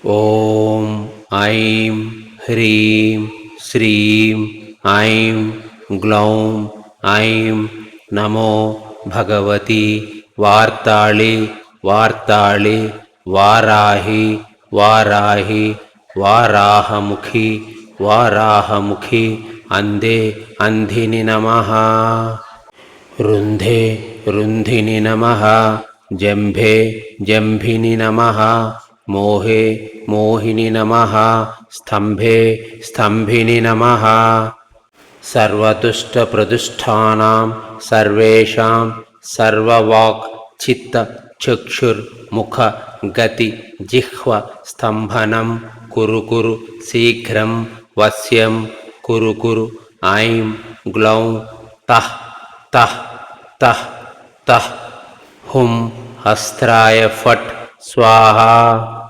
ॐ ऐं ह्रीं श्रीं ऐं ग्लौं ऐं नमो भगवति वार्ताळि वार्ताळि वाराहि वाराहि वाराहमुखि वाराहमुखि अन्धे अन्धिनि नमः। रुन्धे रुन्धिनि नमः। जम्भे जम्भिनि नमः। मोहे मोहिनि नमः। स्तम्भे स्तम्भिनि नमः। सर्वदुष्टप्रदुष्टानां सर्वेषां सर्ववाक् चित्त चक्षुर्मुख गति जिह्व स्तम्भनं कुरु कुरु शीघ्रं वश्यं कुरु कुरु। ऐं ग्लौं तः तः तः तः हुं अस्त्राय फट् स्वाहा।